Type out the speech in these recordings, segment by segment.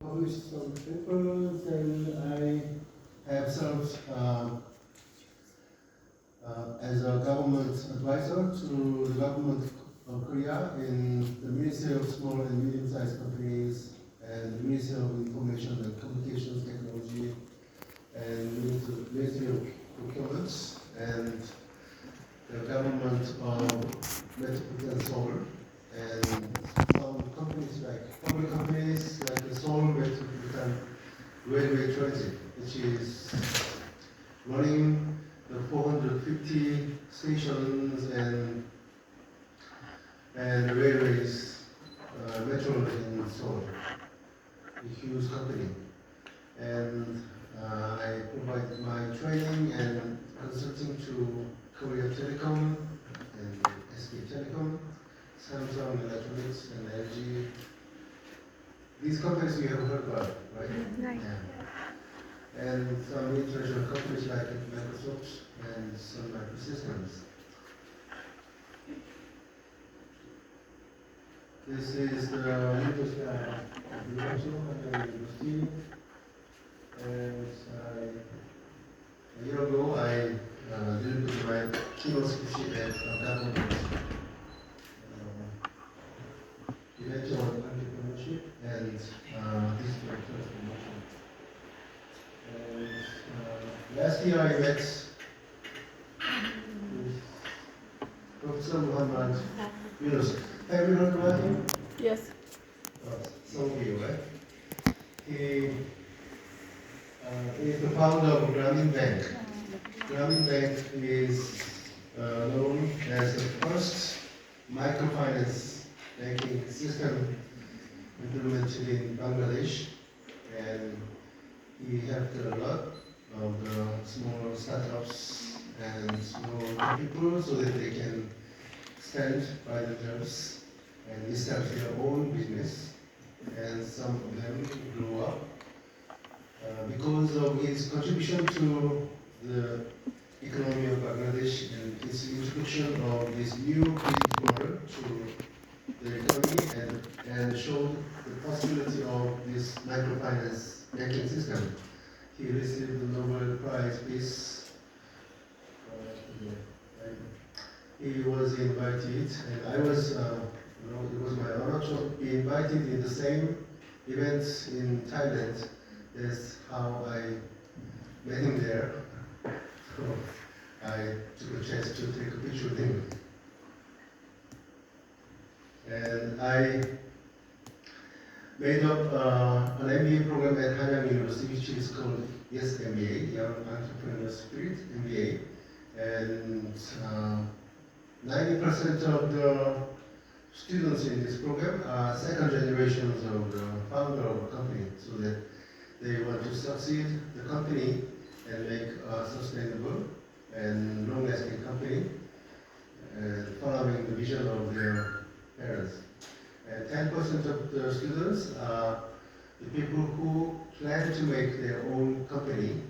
published some papers, and I have served as a government advisor to the government of Korea in the Ministry of Small and Medium-Sized Companies and the Ministry of Information and Communications Technology and Ministry of Procurement and the government of Metropolitan Seoul and some companies like public companies like the Seoul Metropolitan Railway Transit, which is running the 450 stations and railways, metro in Seoul, a huge company. And I provide my training and consulting to Korea Telecom and SK Telecom, Samsung Electronics and LG. These companies we have heard about, right? Right. Yeah. And some international companies like Microsoft and some microsystems. This is the University of Hanyang University. And a year ago, I delivered my keynote speech at government event on entrepreneurship and digital transformation. And last year, I met with Professor Muhammad Yunus. Have you heard about him? Yes. Some of you, right? He is the founder of Grameen Bank. Grameen Bank is known as the first microfinance banking system implemented in Bangladesh, and he helped a lot of the small startups and small people so that they can stand by themselves and start their own business, and some of them grew up because of his contribution to the economy of Bangladesh and his introduction of this new business model to the economy and showed the possibility of this microfinance banking system. He received the Nobel Prize Peace. He was invited, and I was, it was my honor to be invited in the same event in Thailand. That's how I met him there. So I took a chance to take a picture with him. And I made up an MBA program at Hanyang University, which is called Yes MBA, Young Entrepreneur Spirit MBA. And 90% of the students in this program are second generations of the founder of a company, so that they want to succeed the company and make a sustainable and long-lasting company, following the vision of their parents. And 10% of the students are the people who plan to make their own company.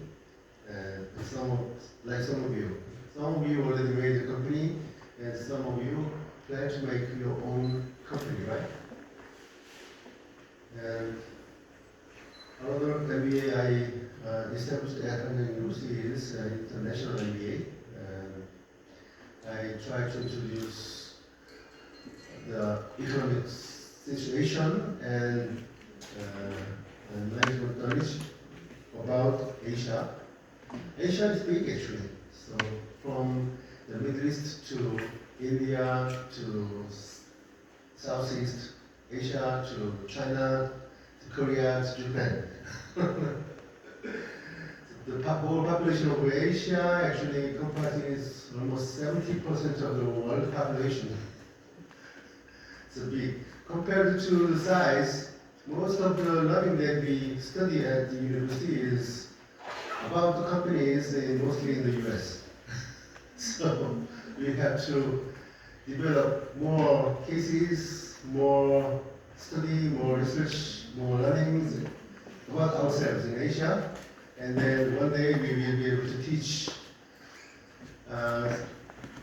Like some of you. Some of you already made a company, and some of you plan to make your own company, right? And another MBA I established at Hanyang University is International MBA. I try to introduce the economic situation and management knowledge about Asia. Asia is big actually. So from the Middle East to India to Southeast Asia to China to Korea to Japan. The whole population of Asia actually comprises almost 70% of the world population. So big. Compared to the size, most of the learning that we study at the university is about the companies mostly in the US. So we have to develop more cases, more study, more research, more learnings about ourselves in Asia, and then one day we will be able to teach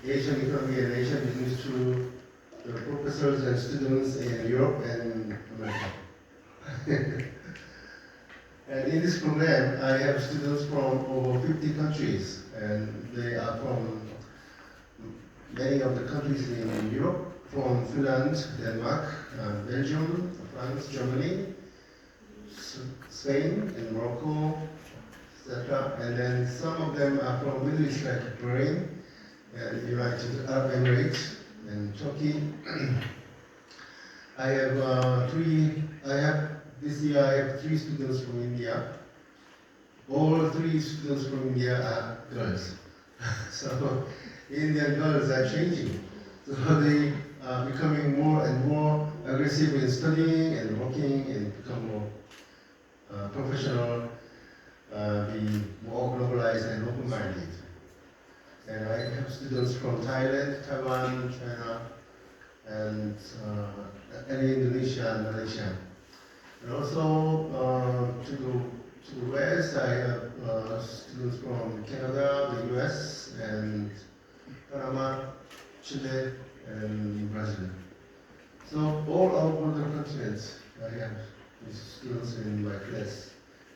Asian economy and Asian business to the professors and students in Europe and America. And in this program, I have students from over 50 countries, and they are from many of the countries in Europe, from Finland, Denmark, Belgium, France, Germany, Spain, and Morocco, etc. And then some of them are from Middle East, like Bahrain, and United Arab Emirates, and Turkey. This year I have 3 students from India. All 3 students from India are girls. So Indian girls are changing. So they are becoming more and more aggressive in studying and working and become more professional, be more globalized and open-minded. And I have students from Thailand, Taiwan, China, and Indonesia and Malaysia. And also to the West, I have students from Canada, the US, and Panama, Chile, and Brazil. So all over the continents, I have these students in my class,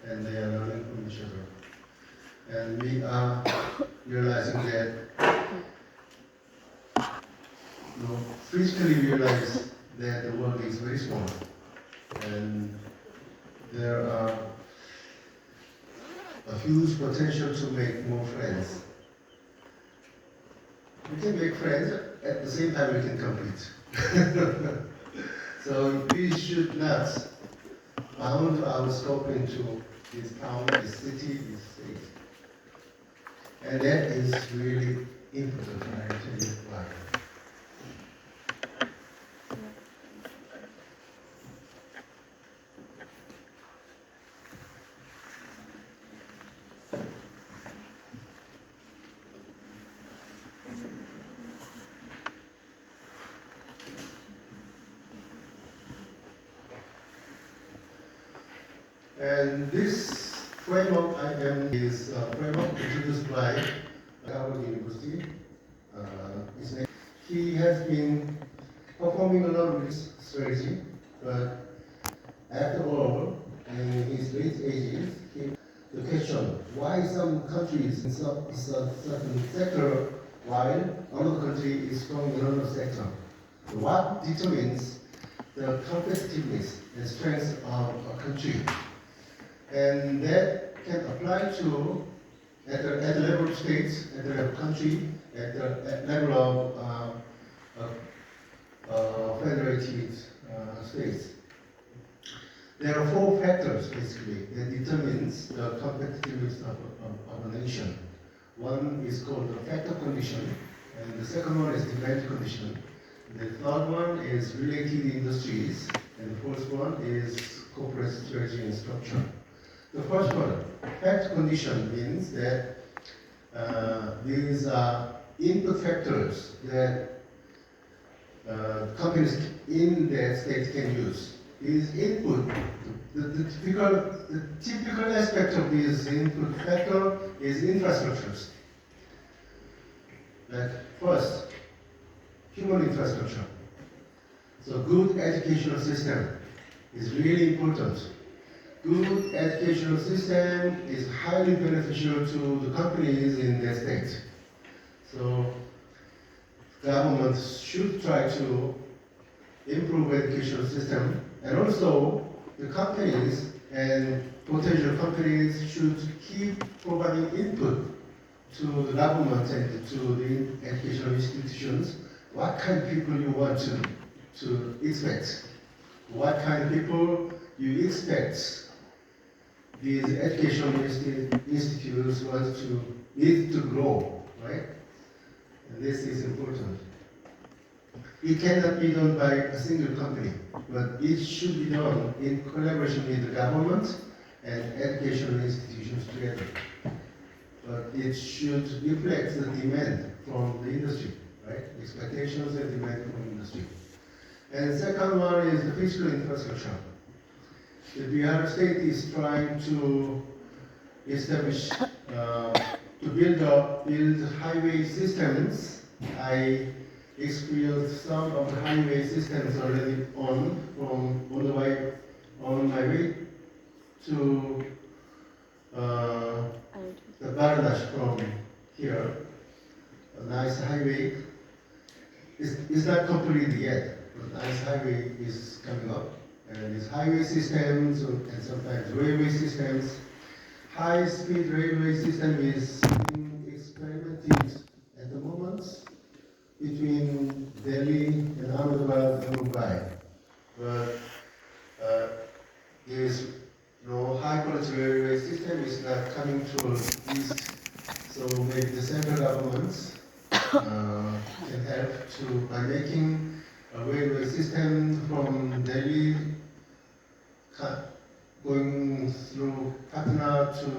and they are learning from each other. And we are realizing that, physically realize that the world is very small, and there are a huge potential to make more friends. We can make friends, at the same time we can compete. So we should not bound our scope into this town, this city, this state. And that is really important, and I'll tell you why. And this framework is a framework introduced by Hanyang University. He has been performing a lot of this strategy, but after all, in his late ages, the question why some countries in a certain sector while another country is strong in another sector. What determines the competitiveness and strength of a country? And that can apply to at the level of states, at the level of country, at the level of federated states. There are 4 factors basically that determines the competitiveness of a nation. One is called the factor condition, and the second one is demand condition. The third one is related industries, and the fourth one is corporate strategy and structure. The first one, fact condition, means that these are input factors that companies in that state can use. These input, the typical aspect of this input factor is infrastructures. Like first, human infrastructure. So good educational system is really important. Good educational system is highly beneficial to the companies in their state. So governments should try to improve educational system, and also the companies and potential companies should keep providing input to the government and to the educational institutions. What kind of people you want to expect? What kind of people you expect these educational institutes need to grow, right? And this is important. It cannot be done by a single company, but it should be done in collaboration with the government and educational institutions together. But it should reflect the demand from the industry, right? Expectations and demand from industry. And second one is the physical infrastructure. The Bihar state is trying to establish, to build highway systems. I experienced some of the highway systems already on my way to uh, the Barnash from here, a nice highway. It's not completed yet, but nice highway is coming up. And these highway systems and sometimes railway systems, high-speed railway system is being experimented at the moment between Delhi and Ahmedabad and Mumbai. But there is no high-quality railway system is not coming to east, so maybe the central governments can help to by making a railway system from Delhi going through Patna to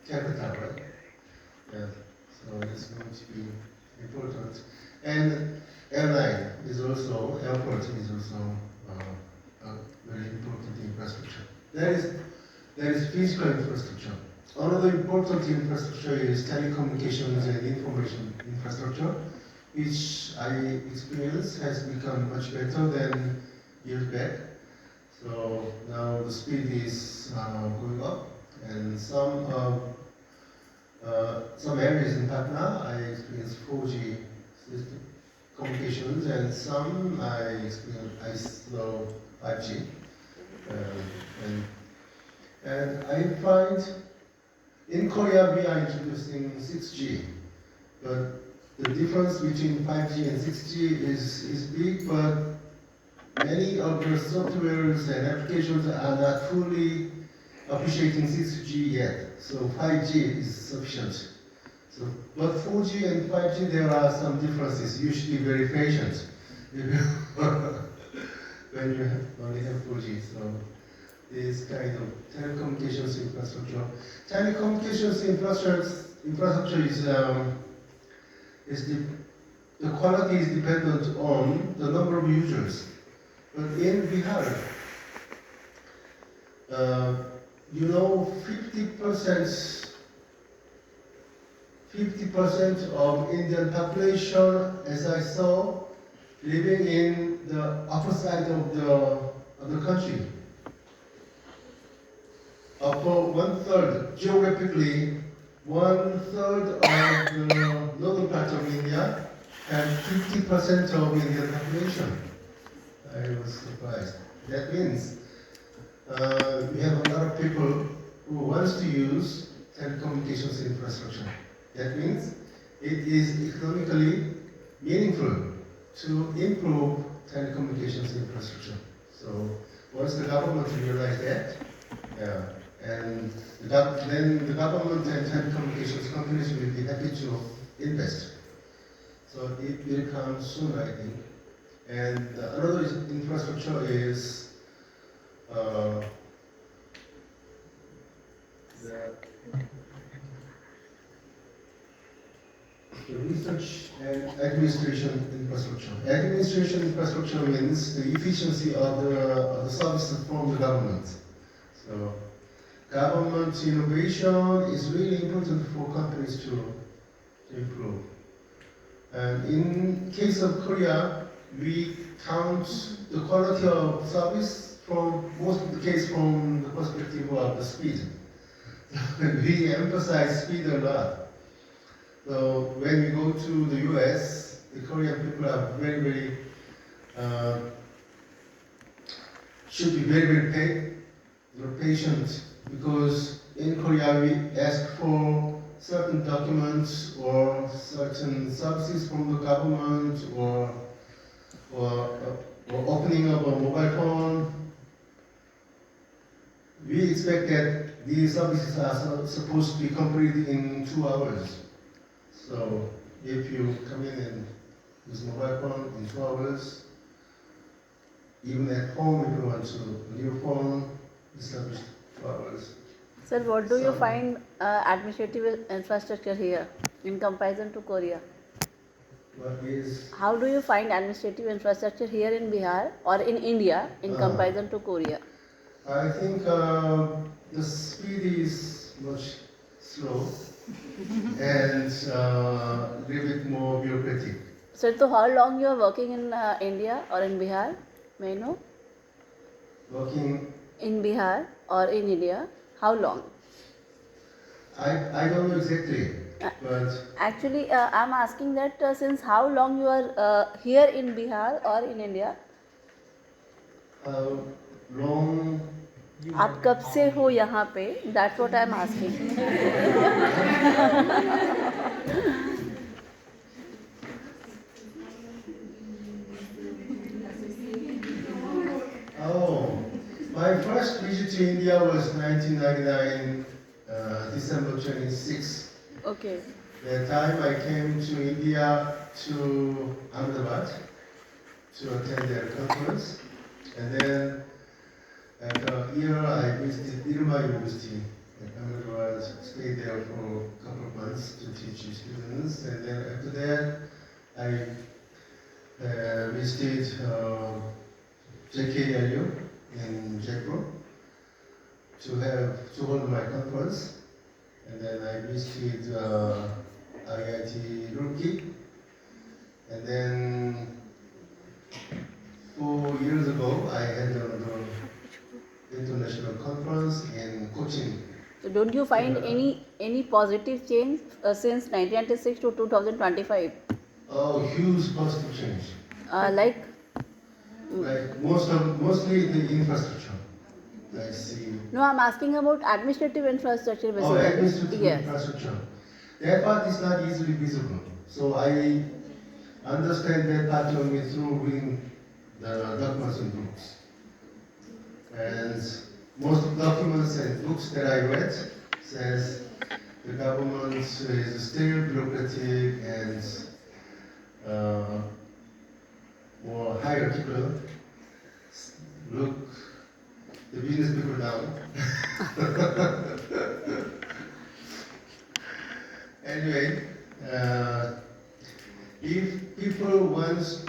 Calcutta, right? Yeah. So it's going to be important. And airline is also, airport is also a very important infrastructure. There is physical infrastructure. Another important infrastructure is telecommunications and information infrastructure, which I experience has become much better than years back. So now the speed is going up, and some areas in Patna I experienced 4G system communications, and some I saw 5G, and I find in Korea we are introducing 6G, but the difference between 5G and 6G is big, but many of the softwares and applications are not fully appreciating 6G yet, so 5G is sufficient. So, but 4G and 5G, there are some differences. You should be very patient when you only have 4G. So, this kind of telecommunications infrastructure. Telecommunications infrastructure is the quality is dependent on the number of users. But in Bihar, 50% of Indian population, as I saw, living in the upper side of the country. For 1/3, geographically, 1/3 of the northern part of India and 50% of Indian population. I was surprised. That means we have a lot of people who wants to use telecommunications infrastructure. That means it is economically meaningful to improve telecommunications infrastructure. So once the government realize that, and then the government and telecommunications companies will be happy to invest. So it will come soon, I think. And another infrastructure is the research and administration infrastructure. Administration infrastructure means the efficiency of the services from the government. So government innovation is really important for companies to improve. And in case of Korea, we count the quality of service from most of the case from the perspective of the speed. We emphasize speed a lot. So when we go to the US, the Korean people are very, should be very patient, because in Korea we ask for certain documents or certain services from the government or opening of a mobile phone. We expect that these services are supposed to be completed in 2 hours. So if you come in and use mobile phone in 2 hours, even at home if you want to a new phone, established 2 hours. Sir, what do you find administrative infrastructure here in comparison to Korea? How do you find administrative infrastructure here in Bihar or in India in comparison to Korea? I think the speed is much slow and a little bit more bureaucratic. Sir, so how long you are working in India or in Bihar? May I know? Working in Bihar or in India? How long? I don't know exactly, but Actually, I'm asking that since how long you are here in Bihar or in India? how long? आप कब से हो यहाँ पे? That's what I'm asking. Oh, my first visit to India was 1999, December 26. Okay. That time I came to India to Ahmedabad to attend their conference, and then after a year I visited Ewha University at Ahmedabad, stayed there for a couple of months to teach students, and then after that I visited JKLU in Jaipur to hold my conference, and then I visited IIT Roorkee, and then 4 years ago I had another international conference in Cochin. So don't you find any positive change since 1996 to 2025? Oh, huge positive change. Like Like mostly the infrastructure. I see. no, I'm asking about administrative infrastructure Oh, basically. administrative Yes. infrastructure. That part is not easily visible. So I understand that part only through reading the documents and books. And most of the documents and books that I read says the government is still bureaucratic and more hierarchical. Look the business people down. Anyway, if people want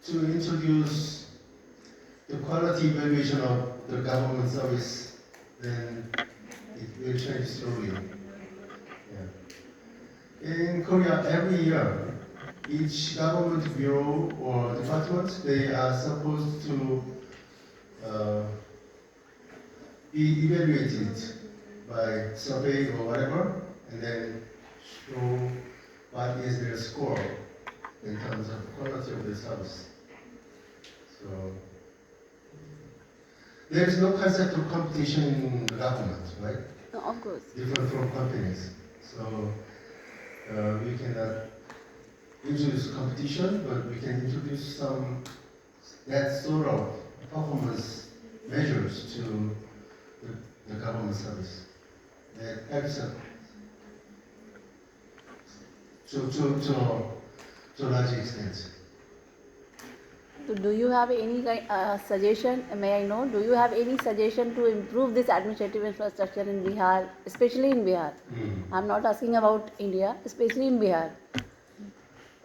to introduce the quality evaluation of the government service, then it will change slowly. Yeah. In Korea, every year, each government bureau or department, they are supposed to be evaluated by survey or whatever, and then show what is their score in terms of quality of the service. So there is no concept of competition in the government, right? No, of course. Different from companies. So we cannot introduce competition, but we can introduce some that sort of performance measures to the government service that helps them to a large extent. So do you have any suggestion? May I know? Do you have any suggestion to improve this administrative infrastructure in Bihar, especially in Bihar? I'm not asking about India, especially in Bihar.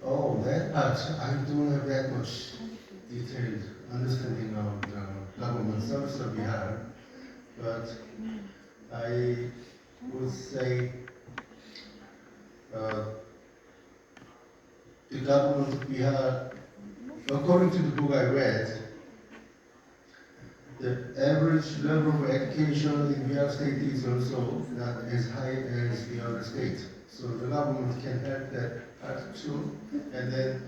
Oh, that part, I don't have that much detailed understanding of the government service of Bihar, but I would say the government of Bihar, according to the book I read, the average level of education in Bihar state is also not as high as the other states. So the government can help that part too. And then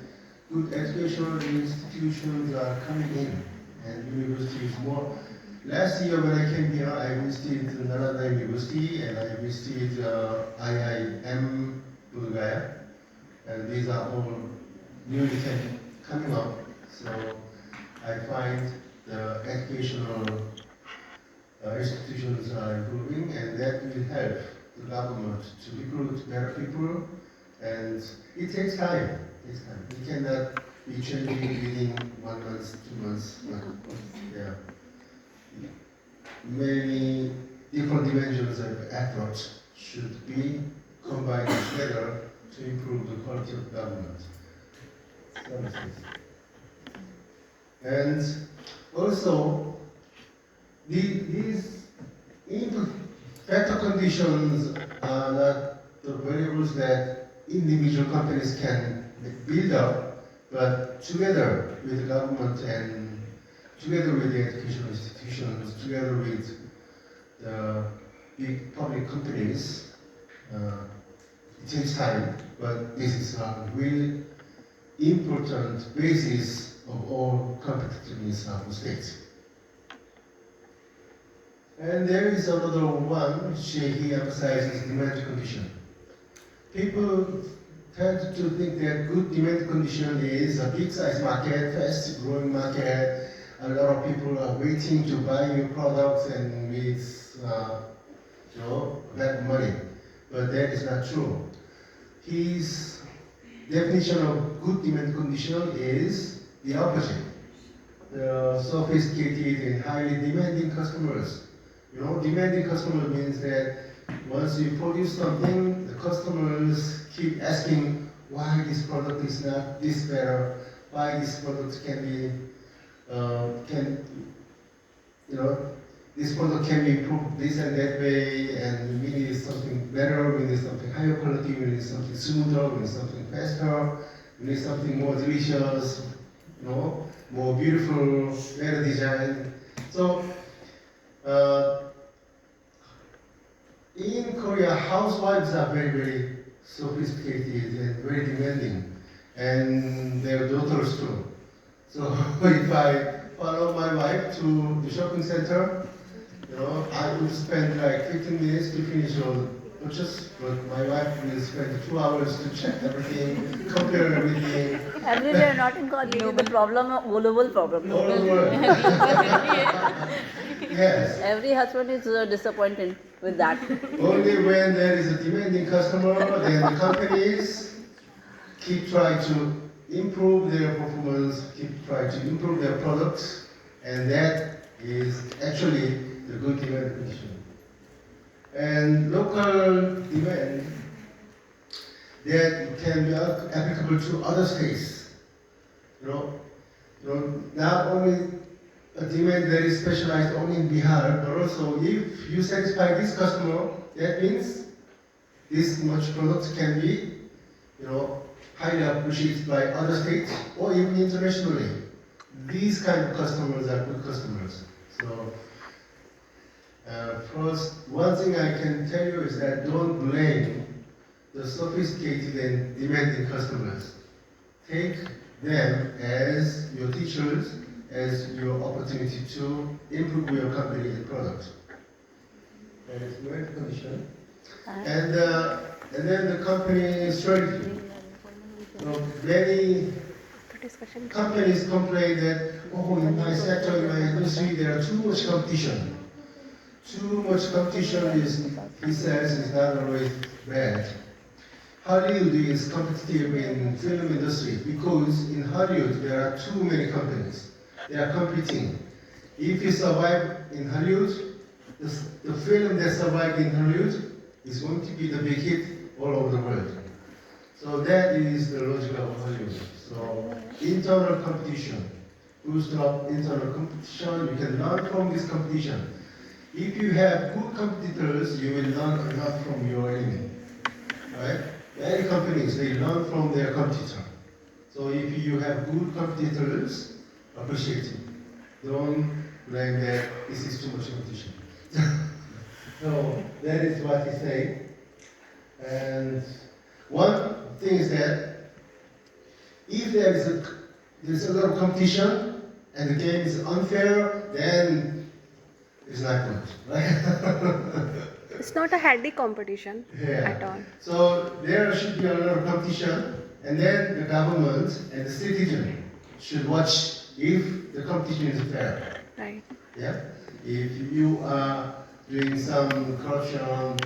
good educational institutions are coming in, and universities more. Last year when I came here, I visited Nalanda University and I visited IIM Bulgaria, and these are all newly coming up. So I find the educational institutions are improving, and that will help the government to recruit better people. And it takes time. It takes time. We cannot be changing within 1 month, 2 months. Yeah. Many different dimensions of effort should be combined together to improve the quality of government services. And also, these input factor conditions are not the variables that individual companies can build up, but together with the government and together with the educational institutions, together with the big public companies, it takes time, but this is a really important basis of all competitiveness of states. And there is another one which he emphasizes demand condition. People tend to think that good demand condition is a big size market, fast growing market, a lot of people are waiting to buy your products and with that money. But that is not true. His definition of good demand condition is the opposite. The sophisticated and highly demanding customers. Demanding customer means that once you produce something, the customers keep asking why this product is not this better, why this product can be, this product can be improved this and that way, and we need something better, we need something higher quality, we need something smoother, we need something faster, we need something more delicious, more beautiful, better design. So, in Korea, housewives are very, very sophisticated and very demanding, and their daughters too. So if I follow my wife to the shopping center, I will spend like 15 minutes to finish all purchase, but my wife will spend 2 hours to check everything, compare everything. Everywhere, not in Korea, the problem, global problem. All over the world. Yes. Every husband is disappointed with that. Only when there is a demanding customer, then the companies keep trying to improve their performance, keep trying to improve their products, and that is actually the good demand condition. And local demand that can be applicable to other states. Not only a demand that is specialized only in Bihar, but also if you satisfy this customer, that means this much product can be, highly appreciated by other states or even internationally. These kind of customers are good customers. So, first, one thing I can tell you is that don't blame the sophisticated and demanding customers. Take them as your teachers, as your opportunity to improve your company and product. That is great condition. And then the company strategy. Many companies complain that, in my sector, in my industry, there are too much competition. Too much competition he says, is not always bad. Hollywood is competitive in film industry because in Hollywood there are too many companies. They are competing. If you survive in Hollywood, the film that survived in Hollywood is going to be the big hit all over the world. So that is the logic of Hollywood. So internal competition, boost up internal competition. You can learn from this competition. If you have good competitors, you will learn a lot from your enemy. Right? Many companies, they learn from their competitor. So if you have good competitors, appreciate it. Don't blame that this is too much competition. So that is what he said. And one thing is that if there's a lot of competition and the game is unfair, then it's not good, right? It's not a healthy competition at all. So there should be a lot of competition, and then the government and the citizen should watch if the competition is fair. Right. Yeah. If you are doing some corruption or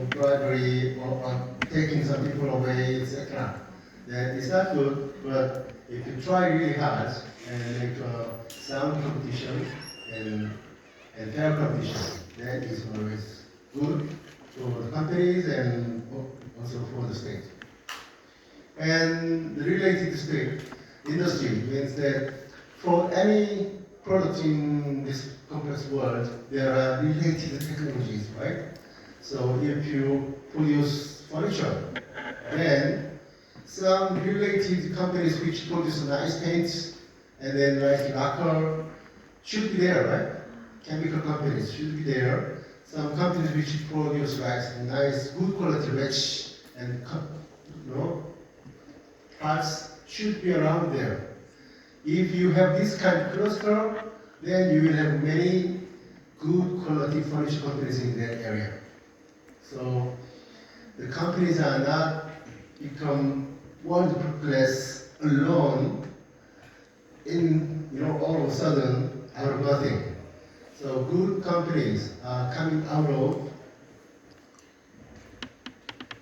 bribery or taking some people away, etc., then it's not good. But if you try really hard and make a sound competition and fair competition, that is always good for the companies and also for the state. And the related state industry means that for any product in this complex world, there are related technologies, right? So if you produce furniture, then some related companies which produce nice paints and then nice lacquer should be there, right? Chemical companies should be there. some companies which produce rice, nice, good quality rich and parts should be around there. If you have this kind of cluster, then you will have many good quality furniture companies in that area. So the companies are not become one class alone in all of a sudden out of nothing. So good companies are coming out of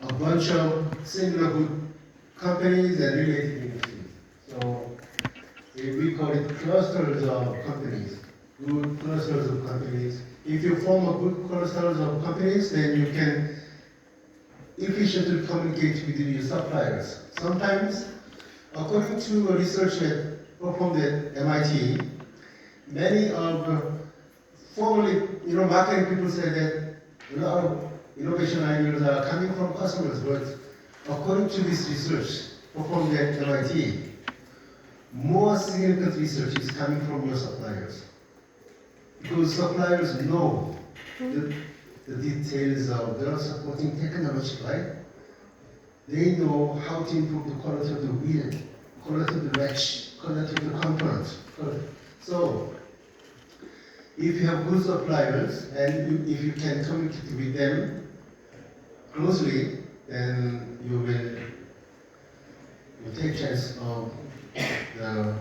a bunch of similar good companies and related industries. So we call it clusters of companies, good clusters of companies. If you form a good clusters of companies, then you can efficiently communicate with your suppliers. Sometimes, according to a research that performed at MIT, many of formerly, marketing people say that a lot of innovation ideas are coming from customers, but according to this research performed at MIT, more significant research is coming from your suppliers. Because suppliers know the details of their supporting technology, right? They know how to improve the quality of the wheel, quality of the wedge, quality of the component. So, if you have good suppliers and if you can communicate with them closely, then you will take chance of the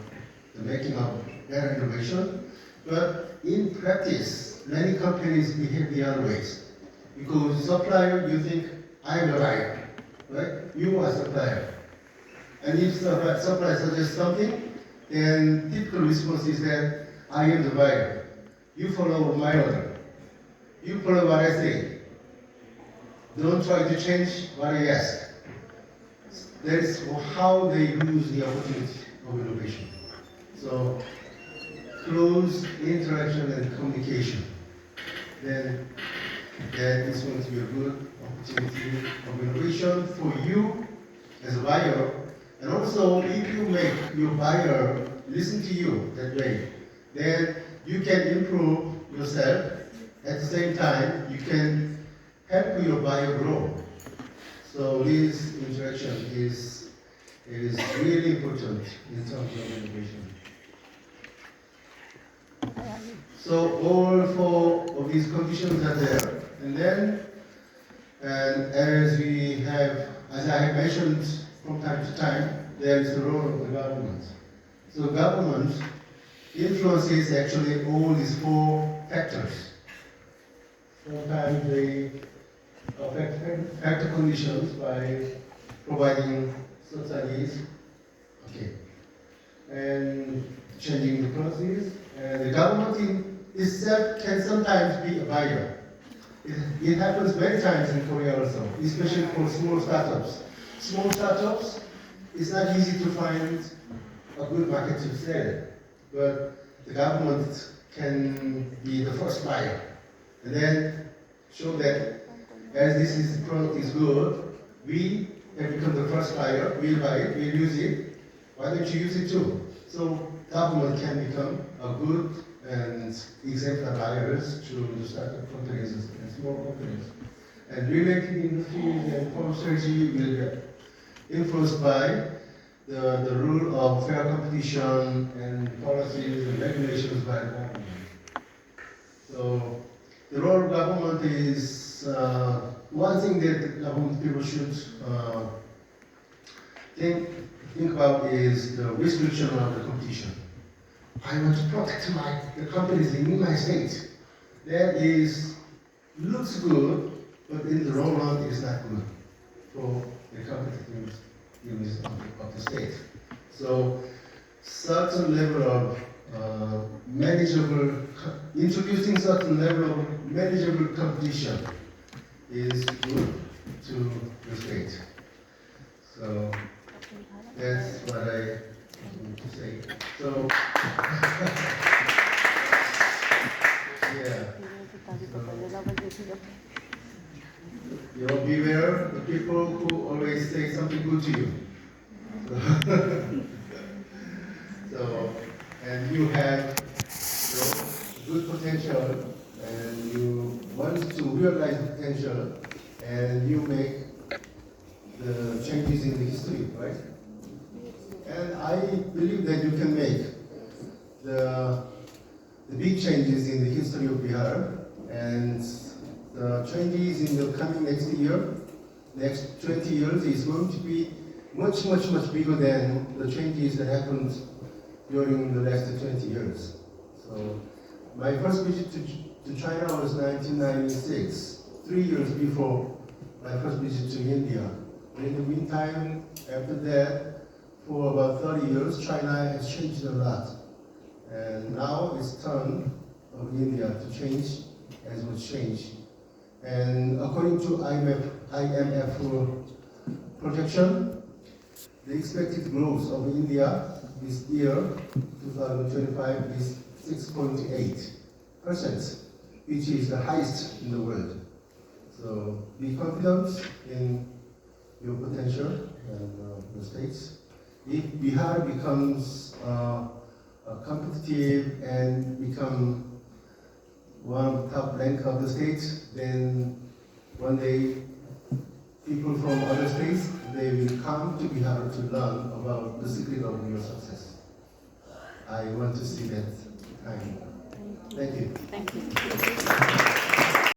making of better innovation. But in practice, many companies behave the other ways. Because supplier, you think, I am the buyer, right? You are a supplier. And if the supplier suggests something, then typical response is that I am the buyer. You follow my order. You follow what I say. Don't try to change what I ask. That is how they lose the opportunity of innovation. So, close interaction and communication. Then that is going to be a good opportunity of innovation for you as a buyer. And also, if you make your buyer listen to you that way, then you can improve yourself. At the same time, you can help your buyer grow. So this interaction is really important in terms of innovation. So all four of these conditions are there. And then, as I have mentioned from time to time, there is the role of the government. So government influences actually all these four factors. Sometimes they affect factor conditions by providing subsidies, and changing the policies. And the government itself can sometimes be a buyer. It happens many times in Korea also, especially for small startups. Small startups, it's not easy to find a good market to sell, but the government can be the first buyer, and then show that as this product is good, we have become the first buyer, we'll buy it, we'll use it, why don't you use it too? So government can become a good and exemplar buyers to the startup companies and small companies. And related industries and foreign strategy will be influenced by the rule of fair competition and policies and regulations by the government. So the role of government is one thing that government people should think about is the restriction of the competition. I want to protect the companies in my state. That looks good, but in the long run it is not good for the competitiveness of the state. So certain level of introducing certain level of manageable competition is good to the state. So that's what I want to say. So yeah. Beware the people who always say something good to you. So and you have good potential and you want to realize the potential and you make the changes in the history, right? And I believe that you can make the big changes in the history of Bihar, and the changes in the coming next year, next 20 years is going to be much bigger than the changes that happened during the last 20 years. So my first visit to China was 1996, 3 years before my first visit to India. And in the meantime, after that, for about 30 years, China has changed a lot. And now it's turn of India to change as was changed. And according to IMF projection, the expected growth of India this year, 2025, is 6.8%, which is the highest in the world. So be confident in your potential and the states. If Bihar becomes competitive and become one of the top rank of the states, then one day people from other states, they will come to Bihar to learn about the secret of your success. I want to see that time. Thank you. Thank you.